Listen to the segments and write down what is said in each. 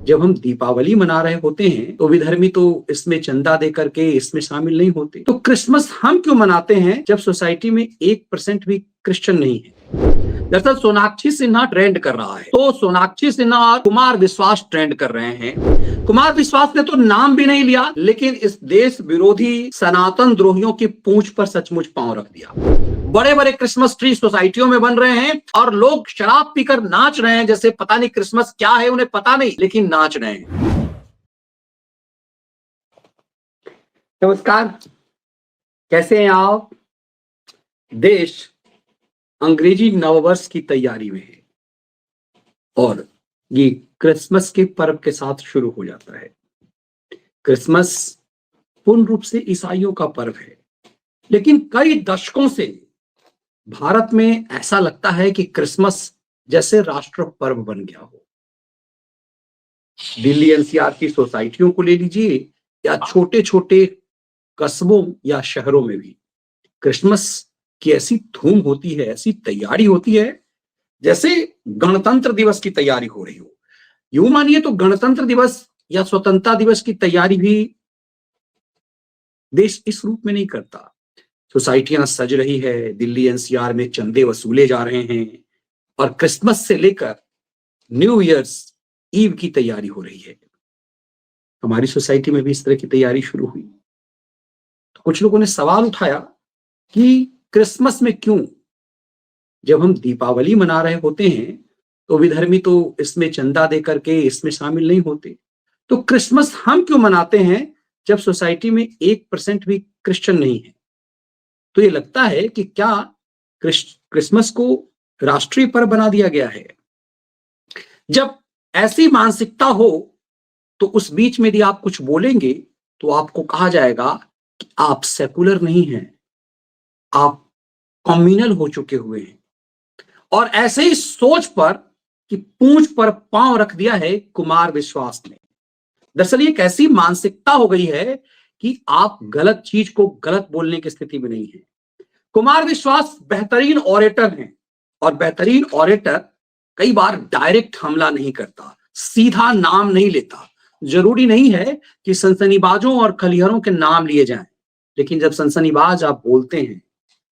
जब हम दीपावली मना रहे होते हैं तो विधर्मी तो इसमें चंदा दे करके इसमें शामिल नहीं होते। तो क्रिसमस हम क्यों मनाते हैं जब सोसाइटी में 1% भी क्रिश्चियन नहीं है? दरअसल सोनाक्षी सिन्हा ट्रेंड कर रहा है, तो सोनाक्षी सिन्हा और कुमार विश्वास ट्रेंड कर रहे हैं। कुमार विश्वास ने तो नाम भी नहीं लिया, लेकिन इस देश विरोधी सनातन द्रोहियों की पूंछ पर सचमुच पांव रख दिया। बड़े बड़े क्रिसमस ट्री सोसाइटियों में बन रहे हैं और लोग शराब पीकर नाच रहे हैं, जैसे पता नहीं क्रिसमस क्या है, उन्हें पता नहीं, लेकिन नाच रहे हैं। नमस्कार, कैसे हैं आप? देश अंग्रेजी नववर्ष की तैयारी में है और ये क्रिसमस के पर्व के साथ शुरू हो जाता है। क्रिसमस पूर्ण रूप से ईसाइयों का पर्व है, लेकिन कई दशकों से भारत में ऐसा लगता है कि क्रिसमस जैसे राष्ट्र पर्व बन गया हो। दिल्ली एनसीआर की सोसाइटियों को ले लीजिए या छोटे छोटे कस्बों या शहरों में भी क्रिसमस की ऐसी धूम होती है, ऐसी तैयारी होती है जैसे गणतंत्र दिवस की तैयारी हो रही हो। यूं मानिए तो गणतंत्र दिवस या स्वतंत्रता दिवस की तैयारी भी देश इस रूप में नहीं करता। सोसाइटियां सज रही है, दिल्ली एनसीआर में चंदे वसूले जा रहे हैं और क्रिसमस से लेकर न्यू ईयर्स ईव की तैयारी हो रही है। हमारी सोसाइटी में भी इस तरह की तैयारी शुरू हुई। तो कुछ लोगों ने सवाल उठाया कि क्रिसमस में क्यों, जब हम दीपावली मना रहे होते हैं तो विधर्मी तो इसमें चंदा दे करके इसमें शामिल नहीं होते। तो क्रिसमस हम क्यों मनाते हैं जब सोसाइटी में 1% भी क्रिश्चियन नहीं है? तो ये लगता है कि क्या क्रिसमस को राष्ट्रीय पर्व बना दिया गया है? जब ऐसी मानसिकता हो तो उस बीच में यदि आप कुछ बोलेंगे तो आपको कहा जाएगा कि आप सेकुलर नहीं हैं, आप कम्युनल हो चुके हुए हैं। और ऐसे ही सोच पर कि पूंछ पर पांव रख दिया है कुमार विश्वास ने। दरअसल ये एक ऐसी मानसिकता हो गई है कि आप गलत चीज को गलत बोलने की स्थिति में नहीं है। कुमार विश्वास बेहतरीन ऑरेटर हैं और बेहतरीन ऑरेटर कई बार डायरेक्ट हमला नहीं करता, सीधा नाम नहीं लेता। जरूरी नहीं है कि सनसनीबाजों और खलिहरों के नाम लिए जाएं, लेकिन जब सनसनीबाज आप बोलते हैं,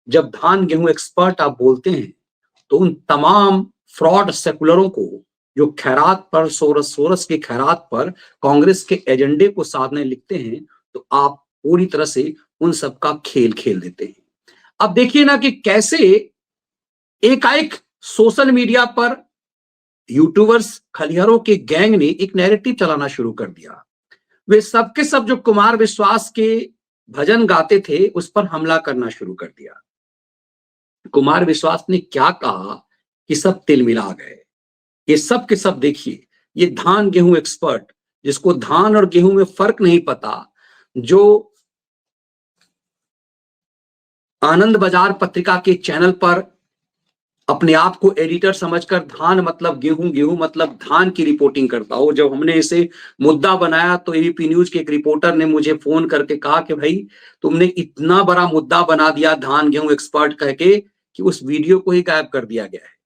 जब धान गेहूं एक्सपर्ट आप बोलते हैं, तो उन तमाम फ्रॉड सेकुलरों को जो खैरात पर सोरस सोरस के खैरात पर कांग्रेस के एजेंडे को साधने लिखते हैं, तो आप पूरी तरह से उन सबका खेल खेल देते हैं। अब देखिए ना कि कैसे एकाएक सोशल मीडिया पर यूट्यूबर्स खलिहरों के गैंग ने एक नैरेटिव चलाना शुरू कर दिया। वे सबके सब जो कुमार विश्वास के भजन गाते थे उस पर हमला करना शुरू कर दिया। कुमार विश्वास ने क्या कहा कि सब तिलमिला गए। ये सब के सब देखिए, ये धान गेहूं एक्सपर्ट, जिसको धान और गेहूं में फर्क नहीं पता, जो आनंद बाजार पत्रिका के चैनल पर अपने आप को एडिटर समझकर धान मतलब गेहूं, गेहूं मतलब धान की रिपोर्टिंग करता हो। जब हमने इसे मुद्दा बनाया तो एबीपी न्यूज के एक रिपोर्टर ने मुझे फोन करके कहा कि भाई तुमने इतना बड़ा मुद्दा बना दिया धान गेहूं एक्सपर्ट कह के कि उस वीडियो को ही गायब कर दिया गया है।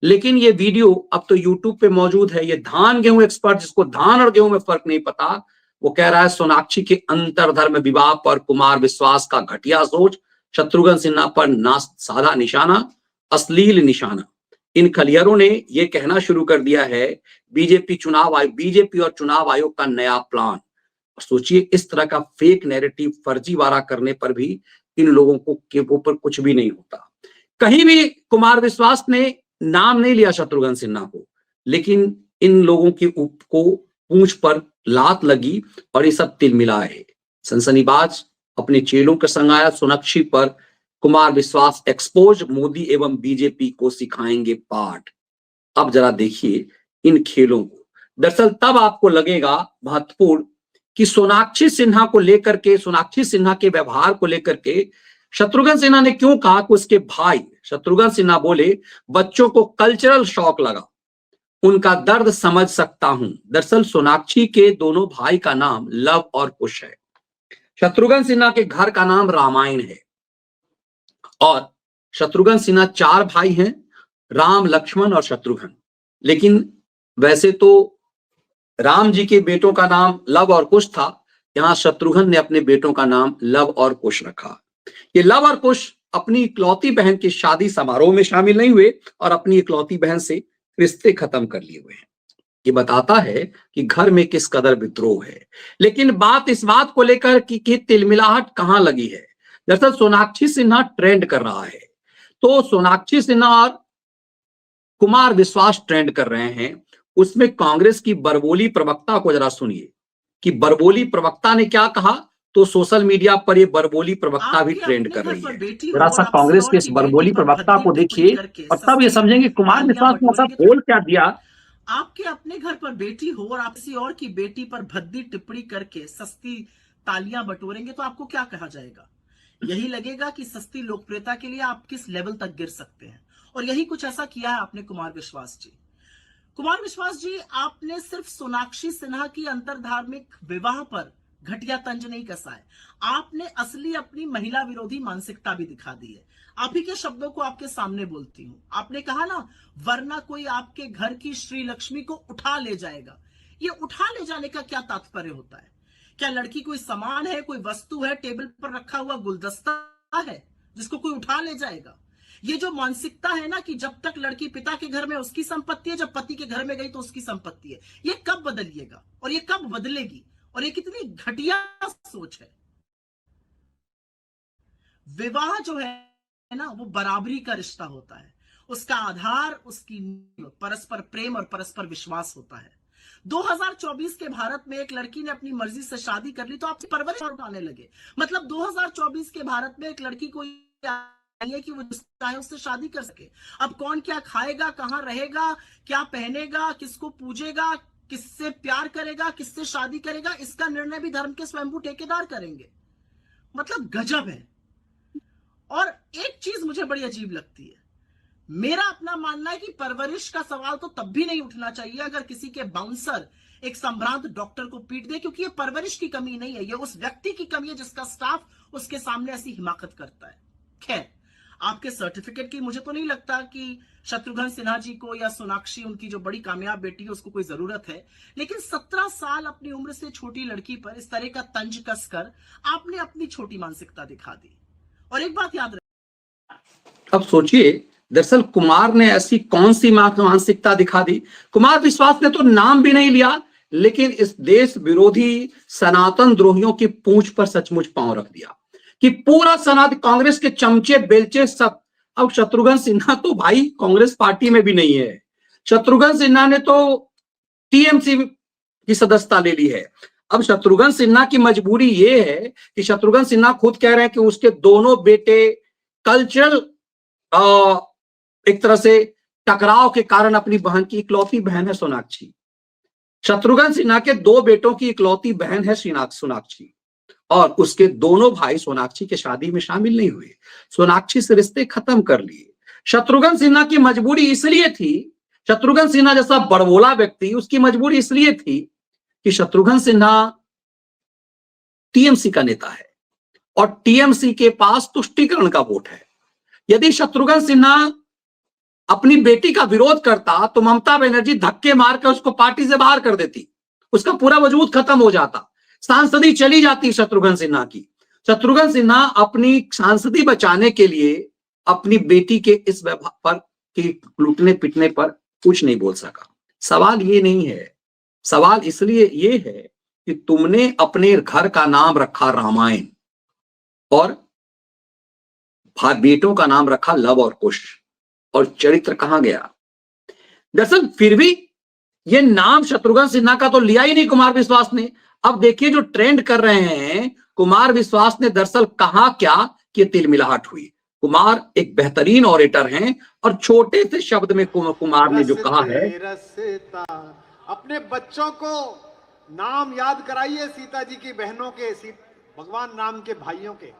लेकिन ये वीडियो अब तो यूट्यूब पे मौजूद है। ये धान गेहूं एक्सपर्ट, जिसको धान और गेहूं में फर्क नहीं पता, वो कह रहा है सोनाक्षी के अंतरधर्म विवाह पर कुमार विश्वास का घटिया सोच, शत्रुघ्न सिन्हा पर साधा निशाना, अश्लील निशाना। इन खलिहरों ने ये कहना शुरू कर दिया है बीजेपी और चुनाव आयोग का नया प्लान। सोचिए, इस तरह का फेक नैरेटिव फर्जीवाड़ा करने पर भी इन लोगों को के ऊपर कुछ भी नहीं होता। कहीं भी कुमार विश्वास ने नाम नहीं लिया शत्रुघ्न सिन्हा को, लेकिन इन लोगों की को पूंछ पर लात लगी और ये सब तिलमिलाए। सनसनीबाज अपने चेलों के संग आया। सोनाक्षी पर कुमार विश्वास एक्सपोज, मोदी एवं बीजेपी को सिखाएंगे पाठ। अब जरा देखिए इन खेलों को। दरअसल तब आपको लगेगा महत्वपूर्ण कि सोनाक्षी सिन्हा को लेकर के, सोनाक्षी सिन्हा के व्यवहार को लेकर के शत्रुघ्न सिन्हा ने क्यों कहा कि उसके भाई शत्रुघ्न सिन्हा बोले बच्चों को कल्चरल शॉक लगा, उनका दर्द समझ सकता हूं। दरअसल सोनाक्षी के दोनों भाई का नाम लव और कुश है। शत्रुघ्न सिन्हा के घर का नाम रामायण है और शत्रुघ्न सिन्हा 4 भाई हैं, राम, लक्ष्मण और शत्रुघ्न। लेकिन वैसे तो राम जी के बेटों का नाम लव और कुश था, यहां शत्रुघ्न ने अपने बेटों का नाम लव और कुश रखा। ये लव और कुश अपनी इकलौती बहन की शादी समारोह में शामिल नहीं हुए और अपनी इकलौती बहन से रिश्ते खत्म कर लिए हुए हैं। ये बताता है कि घर में किस कदर विद्रोह है। लेकिन बात इस बात को लेकर कि तिलमिलाहट कहां लगी है। दरअसल सोनाक्षी सिन्हा ट्रेंड कर रहा है, तो सोनाक्षी सिन्हा और कुमार विश्वास ट्रेंड कर रहे हैं। उसमें कांग्रेस की बरबोली प्रवक्ता को जरा सुनिए कि बरबोली प्रवक्ता ने क्या कहा, तो सोशल मीडिया पर ये बरबोली प्रवक्ता भी ट्रेंड कर रही है। जरा सा कांग्रेस के इस बरबोली प्रवक्ता को देखिए और तब ये समझेंगे कुमार विश्वास ने ऐसा बोल क्या दिया। आपके अपने घर पर बेटी हो और आप किसी और की बेटी पर भद्दी टिप्पणी करके सस्ती तालियां बटोरेंगे तो आपको क्या कहा जाएगा? यही लगेगा कि सस्ती लोकप्रियता के लिए आप किस लेवल तक गिर सकते हैं। और यही कुछ ऐसा किया है आपने कुमार विश्वास जी। कुमार विश्वास जी, आपने सिर्फ सोनाक्षी सिन्हा की अंतरधार्मिक विवाह पर घटिया तंज नहीं कसा है, आपने असली अपनी महिला विरोधी मानसिकता भी दिखा दी है। आप ही के शब्दों को आपके सामने बोलती हूं। आपने कहा ना, वरना कोई आपके घर की श्री लक्ष्मी को उठा ले जाएगा। ये उठा ले जाने का क्या तात्पर्य होता है? क्या लड़की कोई सामान है, कोई वस्तु है, टेबल पर रखा हुआ गुलदस्ता है जिसको कोई उठा ले जाएगा? ये जो मानसिकता है ना कि जब तक लड़की पिता के घर में उसकी संपत्ति है, जब पति के घर में गई तो उसकी संपत्ति है, ये कब बदलिएगा और ये कब बदलेगी? और ये कितनी घटिया सोच है। विवाह जो है ना, वो बराबरी का रिश्ता होता है। उसका आधार, उसकी परस्पर प्रेम और परस्पर विश्वास होता है। 2024 के भारत में एक लड़की ने अपनी मर्जी से शादी कर ली तो आप परवरिश उठाने लगे। मतलब 2024 के भारत में एक लड़की को है कि वो चाहे उससे शादी कर सके। अब कौन क्या खाएगा, कहां रहेगा, क्या पहनेगा, किसको पूजेगा, किससे प्यार करेगा, किससे शादी करेगा, इसका निर्णय भी धर्म के स्वयंभू ठेकेदार करेंगे। मतलब गजब है। और एक चीज मुझे बड़ी अजीब लगती है, मेरा अपना मानना है कि परवरिश का सवाल तो तब भी नहीं उठना चाहिए अगर किसी के बाउंसर एक संभ्रांत डॉक्टर को पीट दे, क्योंकि ये परवरिश की कमी नहीं है, ये उस व्यक्ति की कमी है जिसका स्टाफ उसके सामने ऐसी हिमाकत करता है। खैर, आपके सर्टिफिकेट की मुझे तो नहीं लगता कि शत्रुघ्न सिन्हा जी को या सोनाक्षी, उनकी जो बड़ी कामयाब बेटी है, उसको कोई जरूरत है। लेकिन 17 साल अपनी उम्र से छोटी लड़की पर इस तरह का तंज कसकर आपने अपनी छोटी मानसिकता दिखा दी। और एक बात याद रखिए, अब सोचिए, दरअसल कुमार ने ऐसी कौन सी मानसिकता दिखा दी। कुमार विश्वास ने तो नाम भी नहीं लिया, लेकिन इस देश विरोधी सनातन द्रोहियों की पूंछ पर सचमुच पांव रख दिया कि पूरा सनातन कांग्रेस के चमचे बेलचे सब। अब शत्रुघ्न सिन्हा तो भाई कांग्रेस पार्टी में भी नहीं है। शत्रुघ्न सिन्हा ने तो टीएमसी की सदस्यता ले ली है। अब शत्रुघ्न सिन्हा की मजबूरी ये है कि शत्रुघ्न सिन्हा खुद कह रहे हैं कि उसके दोनों बेटे कल्चरल एक तरह से टकराव के कारण, अपनी बहन की इकलौती बहन है सोनाक्षी, शत्रुघ्न सिन्हा के 2 बेटों की इकलौती बहन है सोनाक्षी, और उसके दोनों भाई सोनाक्षी के शादी में शामिल नहीं हुए, सोनाक्षी से रिश्ते खत्म कर लिए। शत्रुघ्न सिन्हा की मजबूरी इसलिए थी, शत्रुघ्न सिन्हा जैसा बड़बोला व्यक्ति, उसकी मजबूरी इसलिए थी कि शत्रुघ्न सिन्हा टीएमसी का नेता है और टीएमसी के पास तुष्टीकरण का वोट है। यदि शत्रुघ्न सिन्हा अपनी बेटी का विरोध करता तो ममता बनर्जी धक्के मारकर उसको पार्टी से बाहर कर देती, उसका पूरा वजूद खत्म हो जाता, सांसदी चली जाती शत्रुघ्न सिन्हा की। शत्रुघ्न सिन्हा अपनी सांसदी बचाने के लिए अपनी बेटी के इस व्यवहार पर, कि लूटने पिटने पर कुछ नहीं बोल सका। सवाल ये नहीं है, सवाल इसलिए ये है कि तुमने अपने घर का नाम रखा रामायण और बेटों का नाम रखा लव और कुश, और चरित्र कहां गया। दरअसल फिर भी ये नाम शत्रुघ्न सिन्हा का तो लिया ही नहीं कुमार विश्वास ने। अब देखिए जो ट्रेंड कर रहे हैं, कुमार विश्वास ने दरअसल कहा क्या कि तिलमिलाहट हुई। कुमार एक बेहतरीन ऑरेटर हैं और छोटे से शब्द में कुमार ने जो कहा है, अपने बच्चों को नाम याद कराइए सीता जी की बहनों के, भगवान राम के भाइयों के।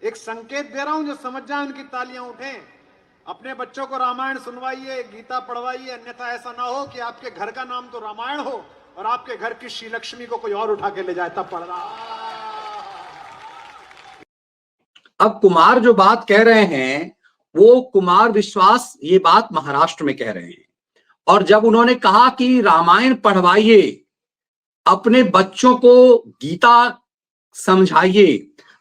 एक संकेत दे रहा हूं, जो समझ जाए उनकी तालियां उठें। अपने बच्चों को रामायण सुनवाइए, गीता पढ़वाइए, अन्यथा ऐसा ना हो कि आपके घर का नाम तो रामायण हो और आपके घर की श्री लक्ष्मी को कोई और उठा के ले जाए, तब पढ़ रहा। अब कुमार जो बात कह रहे हैं वो कुमार विश्वास ये बात महाराष्ट्र में कह रहे हैं, और जब उन्होंने कहा कि रामायण पढ़वाइए अपने बच्चों को गीता समझाइए,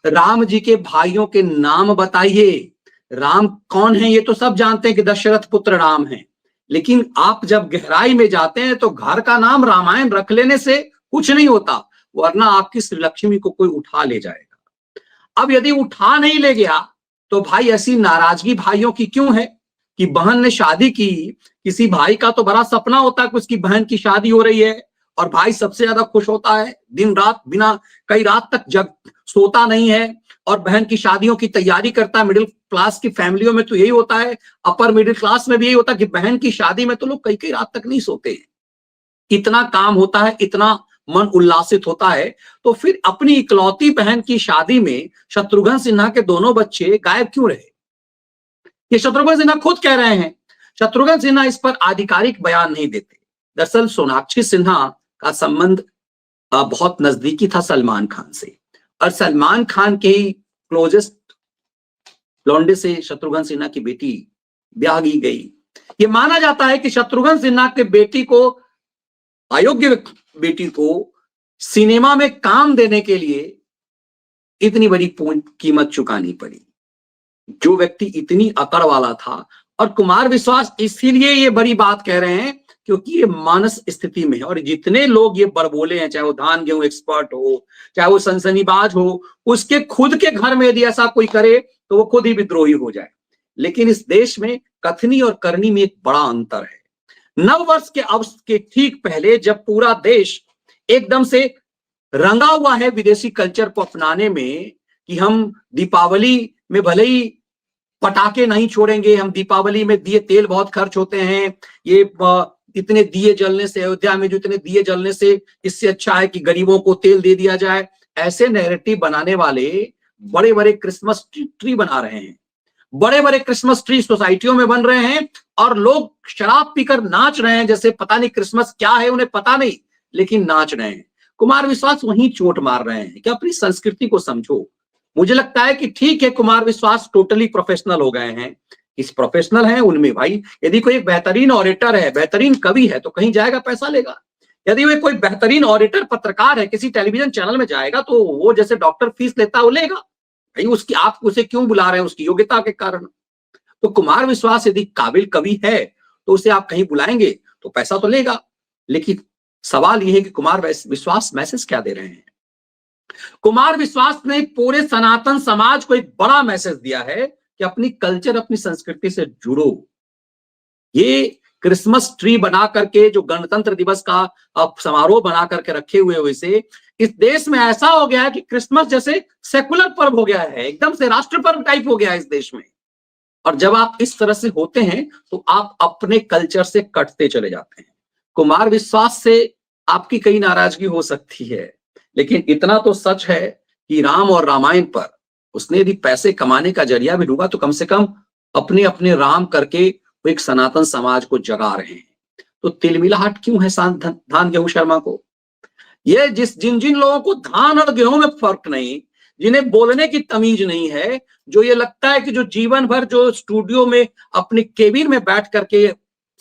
राम जी के भाइयों के नाम बताइए। राम कौन है ये तो सब जानते हैं कि दशरथ पुत्र राम है, लेकिन आप जब गहराई में जाते हैं तो घर का नाम रामायण रख लेने से कुछ नहीं होता, वरना आपकी श्री लक्ष्मी को कोई उठा ले जाएगा। अब यदि उठा नहीं ले गया तो भाई ऐसी नाराजगी भाइयों की क्यों है कि बहन ने शादी की, किसी भाई का तो बड़ा सपना होता है कि उसकी बहन की शादी हो रही है और भाई सबसे ज्यादा खुश होता है, दिन रात बिना कई रात तक जग सोता नहीं है और बहन की शादियों की तैयारी करता है। मिडिल क्लास की फैमिलियों में तो यही होता है, अपर मिडिल क्लास में भी यही होता है कि बहन की शादी में तो लोग कई कई रात तक नहीं सोते हैं, इतना काम होता है, इतना मन उल्लासित होता है। तो फिर अपनी इकलौती बहन की शादी में शत्रुघ्न सिन्हा के दोनों बच्चे गायब क्यों रहे? ये शत्रुघ्न सिन्हा खुद कह रहे हैं। शत्रुघ्न सिन्हा इस पर आधिकारिक बयान नहीं देते। दरअसल सोनाक्षी सिन्हा का संबंध बहुत नजदीकी था सलमान खान से, और सलमान खान के ही क्लोजेस्ट लौंडे से शत्रुघ्न सिन्हा की बेटी ब्याह की गई। ये माना जाता है कि शत्रुघ्न सिन्हा के बेटी को, अयोग्य बेटी को सिनेमा में काम देने के लिए इतनी बड़ी कीमत चुकानी पड़ी। जो व्यक्ति इतनी अकड़ वाला था, और कुमार विश्वास इसीलिए ये बड़ी बात कह रहे हैं क्योंकि ये मानस स्थिति में है, और जितने लोग ये बड़बोले हैं, चाहे वो धान गेहूं एक्सपर्ट हो, चाहे वो सनसनीबाज हो, उसके खुद के घर में यदि ऐसा कोई करे तो वो खुद ही विद्रोही हो जाए। लेकिन इस देश में कथनी और करनी में एक बड़ा अंतर है। नववर्ष के अवसर के ठीक पहले जब पूरा देश एकदम से रंगा हुआ है विदेशी कल्चर को अपनाने में कि हम दीपावली में भले ही पटाखे नहीं छोड़ेंगे, हम दीपावली में दिए, तेल बहुत खर्च होते हैं, ये इतने दिए जलने से, अयोध्या में जो इतने दिए जलने से इससे अच्छा है कि गरीबों को तेल दे दिया जाए, ऐसे नैरेटिव बनाने वाले बड़े बड़े क्रिसमस ट्री बना रहे हैं। बड़े बड़े क्रिसमस ट्री सोसाइटियों में बन रहे हैं और लोग शराब पीकर नाच रहे हैं, जैसे पता नहीं क्रिसमस क्या है, उन्हें पता नहीं, लेकिन नाच रहे हैं। कुमार विश्वास वहीं चोट मार रहे हैं कि अपनी संस्कृति को समझो। मुझे लगता है कि ठीक है, कुमार विश्वास टोटली प्रोफेशनल हो गए हैं, इस प्रोफेशनल हैं उनमें भाई, यदि कोई एक बेहतरीन ऑरेटर है, बेहतरीन कवि है तो कहीं जाएगा पैसा लेगा। यदि वो कोई बेहतरीन ऑरेटर पत्रकार है, किसी टेलीविजन चैनल में जाएगा तो वो जैसे डॉक्टर फीस लेता है वो लेगा भाई, उसकी आप उसे क्यों बुला रहे हैं? उसकी योग्यता के कारण। तो कुमार विश्वास यदि काबिल कवि है तो उसे आप कहीं बुलाएंगे तो पैसा तो लेगा। लेकिन सवाल यह है कि कुमार विश्वास मैसेज क्या दे रहे हैं? कुमार विश्वास ने पूरे सनातन समाज को एक बड़ा मैसेज दिया है कि अपनी कल्चर, अपनी संस्कृति से जुड़ो। ये क्रिसमस ट्री बना करके, जो गणतंत्र दिवस का समारोह बना करके रखे हुए वैसे इस देश में ऐसा हो गया है कि क्रिसमस जैसे सेकुलर पर्व हो गया है, एकदम से राष्ट्र पर्व टाइप हो गया है इस देश में। और जब आप इस तरह से होते हैं तो आप अपने कल्चर से कटते चले जाते हैं। कुमार विश्वास से आपकी कई नाराजगी हो सकती है, लेकिन इतना तो सच है कि राम और रामायण पर उसने यदि पैसे कमाने का जरिया भी ढूंढा तो कम से कम अपने अपने राम करके वो एक सनातन समाज को जगा रहे हैं। तो तिलमिलाहट क्यों है धान गेहूं शर्मा को? ये जिन जिन लोगों को धान और गेहूं में फर्क नहीं, जिन्हें बोलने की तमीज नहीं है, जो ये लगता है कि जो जीवन भर जो स्टूडियो में अपने केबिन में बैठ करके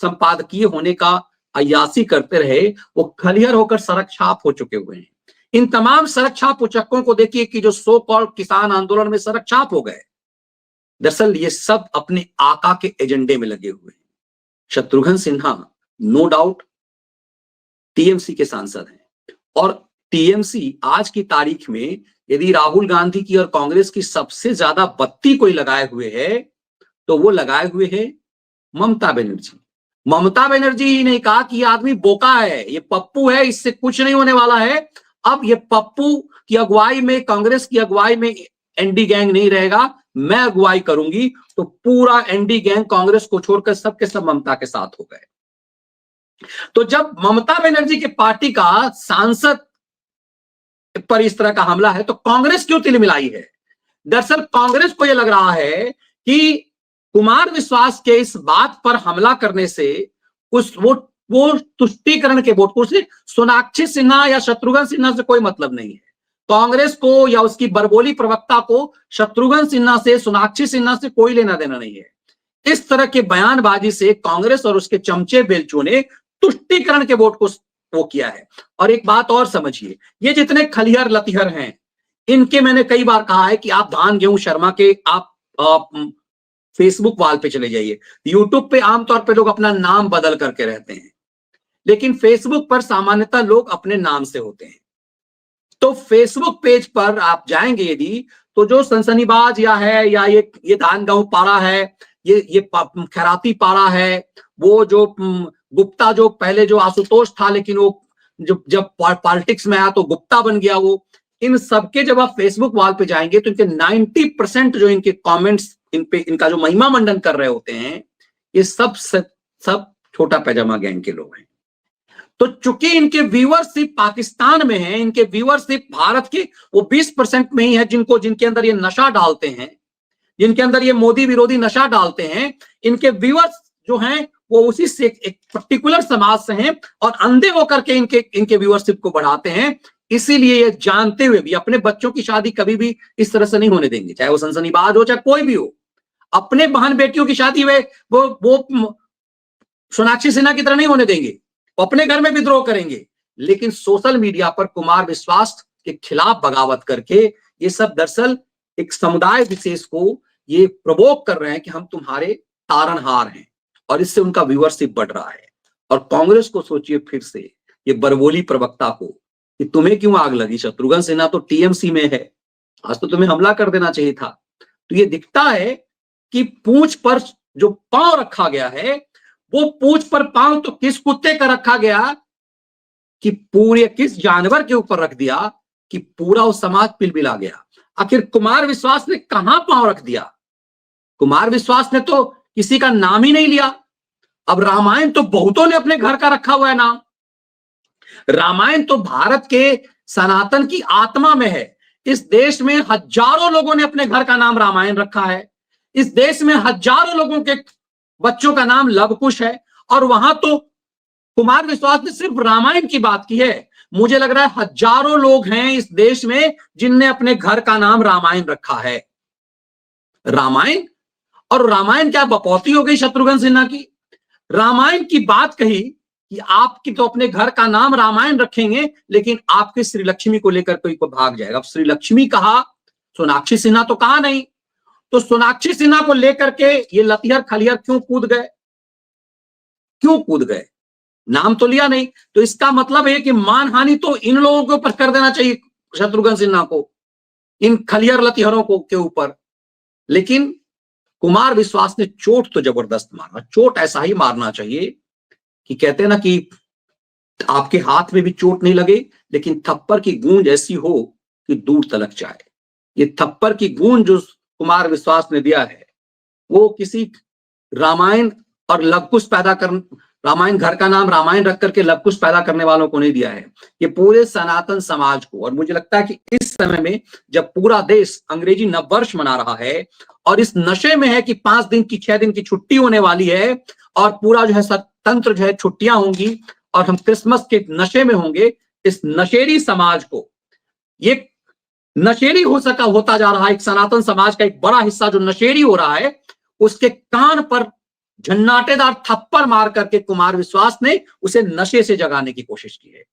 संपादकीय होने का अय्यासी करते रहे, वो खलिहर होकर सड़क छाप हो चुके हुए हैं। इन तमाम सड़क छाप उचक्कों को देखिए कि जो सो कॉल्ड किसान आंदोलन में सड़क छाप हो गए, दरअसल ये सब अपने आका के एजेंडे में लगे हुए हैं। Shatrughan Sinha no doubt TMC के सांसद हैं, और टीएमसी आज की तारीख में यदि राहुल गांधी की और कांग्रेस की सबसे ज्यादा बत्ती कोई लगाए हुए है तो वो लगाए हुए है ममता बनर्जी। ममता बनर्जी ही ने कहा कि ये आदमी बोका है, ये पप्पू है, इससे कुछ नहीं होने वाला है। अब ये पप्पू की अगुवाई में, कांग्रेस की अगुवाई में एनडी गैंग नहीं रहेगा, मैं अगुवाई करूंगी। तो पूरा एनडी गैंग कांग्रेस को छोड़कर सबके सब ममता के साथ हो गए। तो जब ममता बनर्जी के पार्टी का सांसद पर इस तरह का हमला है तो कांग्रेस क्यों तिलमिलाई है? दरअसल कांग्रेस को यह लग रहा है कि कुमार विश्वास के इस बात पर हमला करने से वो तुष्टीकरण के वोट को, सोनाक्षी सिन्हा या शत्रुघ्न सिन्हा से कोई मतलब नहीं है। कांग्रेस को या उसकी बरबोली प्रवक्ता को शत्रुघ्न सिन्हा से, सोनाक्षी सिन्हा से कोई लेना देना नहीं है। इस तरह के बयानबाजी से कांग्रेस और उसके चमचे बेलचों ने तुष्टीकरण के वोट को वो किया है। और एक बात और समझिए, ये जितने खलिहर लतिहर हैं, इनके मैंने कई बार कहा है कि आप धान गेहूं शर्मा के आप फेसबुक वाल पे चले जाइए। यूट्यूब पे आमतौर पे लोग अपना नाम बदल करके रहते हैं, लेकिन फेसबुक पर सामान्यतः लोग अपने नाम से होते हैं। तो फेसबुक पेज पर आप जाएंगे यदि, तो जो सनसनीबाज या ये धान गेहूं पारा है, ये खैराती पारा है, वो जो गुप्ता, जो पहले जो आशुतोष था लेकिन वो जब पॉलिटिक्स में आया तो गुप्ता बन गया वो, इन सबके जब आप फेसबुक वॉल पे जाएंगे तो इनके 90% जो इनके कमेंट्स, इनका जो महिमा मंडन कर रहे होते हैं, ये सब छोटा पैजामा गैंग के लोग हैं। तो चूंकि इनके व्यूअरशिप पाकिस्तान में है, इनके व्यूअरशिप भारत के वो 20% में ही है, जिनके अंदर ये नशा डालते हैं, जिनके अंदर ये मोदी विरोधी नशा डालते हैं, इनके व्यूअर्स जो हैं वो उसी से एक पर्टिकुलर समाज से हैं और अंधे होकर के इनके व्यूअरशिप को बढ़ाते हैं। इसीलिए ये जानते हुए भी अपने बच्चों की शादी कभी भी इस तरह से नहीं होने देंगे, चाहे वो सनसनीबाज हो चाहे कोई भी हो। अपने बहन बेटियों की शादी वो सोनाक्षी सिन्हा की तरह नहीं होने देंगे, अपने घर में विद्रोह करेंगे। लेकिन सोशल मीडिया पर कुमार विश्वास के खिलाफ बगावत करके ये सब दरअसल एक समुदाय विशेष को ये प्रवोक कर रहे हैं कि हम तुम्हारे तारनहार हैं, और इससे उनका व्यूअरशिप बढ़ रहा है। और कांग्रेस को सोचिए फिर से, ये बरवोली प्रवक्ता को, कि तुम्हें क्यों आग लगी, शत्रुघ्न सिन्हा तो टीएमसी में है, आज तो तुम्हें हमला कर देना चाहिए था। तो ये दिखता है कि पूंछ पर जो पांव रखा गया है, वो पूंछ पर पांव तो किस कुत्ते का रखा गया, कि पूरे किस जानवर के ऊपर रख दिया कि पूरा वो समाज पिलपिला गया। आखिर कुमार विश्वास ने कहां पांव रख दिया? कुमार विश्वास ने तो किसी का नाम ही नहीं लिया। अब रामायण तो बहुतों ने अपने घर का रखा हुआ है नाम। रामायण तो भारत के सनातन की आत्मा में है। इस देश में हजारों लोगों ने अपने घर का नाम रामायण रखा है। इस देश में हजारों लोगों के बच्चों का नाम लवकुश है, और वहां तो कुमार विश्वास ने सिर्फ रामायण की बात की है। मुझे लग रहा है हजारों लोग हैं इस देश में जिनने अपने घर का नाम रामायण रखा है। रामायण, और रामायण क्या बकौती हो गई शत्रुघ्न सिन्हा की? रामायण की बात कही कि आपकी तो अपने घर का नाम रामायण रखेंगे, लेकिन आपके श्री लक्ष्मी को लेकर कोई को भाग जाएगा। अब श्री लक्ष्मी कहा, सोनाक्षी सिन्हा तो कहा नहीं। तो सोनाक्षी सिन्हा को लेकर के ये लतिहर खलिहर क्यों कूद गए? क्यों कूद गए? नाम तो लिया नहीं। तो इसका मतलब है कि मानहानि तो इन लोगों के ऊपर कर देना चाहिए, शत्रुघ्न सिन्हा को, इन खलिहर लतिहरों को के ऊपर। लेकिन कुमार विश्वास ने चोट तो जबरदस्त मारा। चोट ऐसा ही मारना चाहिए कि कहते हैं ना कि आपके हाथ में भी चोट नहीं लगे, लेकिन थप्पड़ की गूंज ऐसी हो कि दूर तलक जाए। ये थप्पड़ की गूंज जो कुमार विश्वास ने दिया है, वो किसी रामायण और लवकुश पैदा कर, रामायण घर का नाम रामायण रख करके लवकुश पैदा करने वालों को नहीं दिया है, ये पूरे सनातन समाज को। और मुझे लगता है कि इस समय में जब पूरा देश अंग्रेजी नववर्ष मना रहा है और इस नशे में है कि 5 दिन की 6 दिन की छुट्टी होने वाली है, और पूरा जो है तंत्र जो है छुट्टियां होंगी और हम क्रिसमस के नशे में होंगे, इस नशेड़ी समाज को, ये नशेड़ी होता जा रहा है, एक सनातन समाज का एक बड़ा हिस्सा जो नशेड़ी हो रहा है, उसके कान पर झन्नाटेदार थप्पड़ मार करके कुमार विश्वास ने उसे नशे से जगाने की कोशिश की है।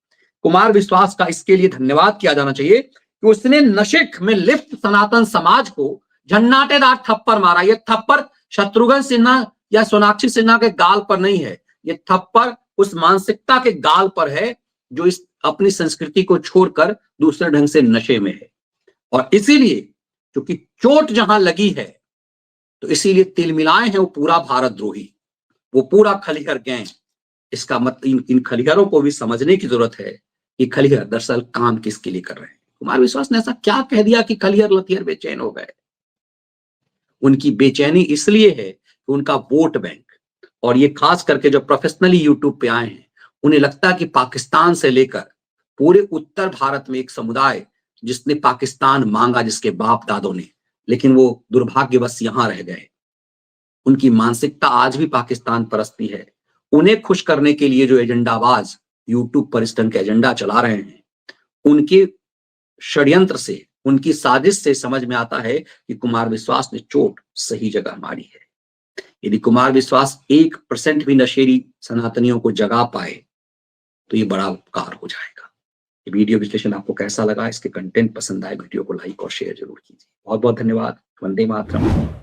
कुमार विश्वास का इसके लिए धन्यवाद किया जाना चाहिए कि उसने नशे में लिप्त सनातन समाज को झन्नाटेदार थप्पड़ मारा। यह थप्पड़ शत्रुघ्न सिन्हा या सोनाक्षी सिन्हा के गाल पर नहीं है, यह थप्पड़ उस मानसिकता के गाल पर है जो इस अपनी संस्कृति को छोड़कर दूसरे ढंग से नशे में है। और इसीलिए क्योंकि चोट जहां लगी है, तो इसीलिए तिलमिलाए हैं वो पूरा भारत द्रोही, वो पूरा खलिहर गैंग। इसका मतलब इन खलिहरों को भी समझने की जरूरत है कि खलिहर दरअसल काम किसके लिए कर रहे हैं। कुमार विश्वास ने ऐसा क्या कह दिया कि खलिहर लतिहर बेचैन हो गए? उनकी बेचैनी इसलिए है कि उनका वोट बैंक, और ये खास करके जो प्रोफेशनली यूट्यूब पे आए हैं, उन्हें लगता है कि पाकिस्तान से लेकर पूरे उत्तर भारत में एक समुदाय जिसने पाकिस्तान मांगा, जिसके बाप दादों ने, लेकिन वो दुर्भाग्यवश यहां रह गए। उनकी मानसिकता आज भी पाकिस्तान परस्ती है। उन्हें खुश करने के लिए जो एजेंडाबाज यूट्यूब पर इस ढंग के एजेंडा चला रहे हैं, उनके षड्यंत्र से, उनकी साजिश से समझ में आता है कि कुमार विश्वास ने चोट सही जगह मारी है। यदि कुमार विश्वास 1% भी नशेड़ी सनातनियों को जगा पाए, तो ये बड़ा उपकार हो जाएगा। ये वीडियो विश्लेषण आपको कैसा लगा, इसके कंटेंट पसंद आए वीडियो को लाइक और शेयर जरूर कीजिए। बहुत बहुत धन्यवाद। वंदे मातरम।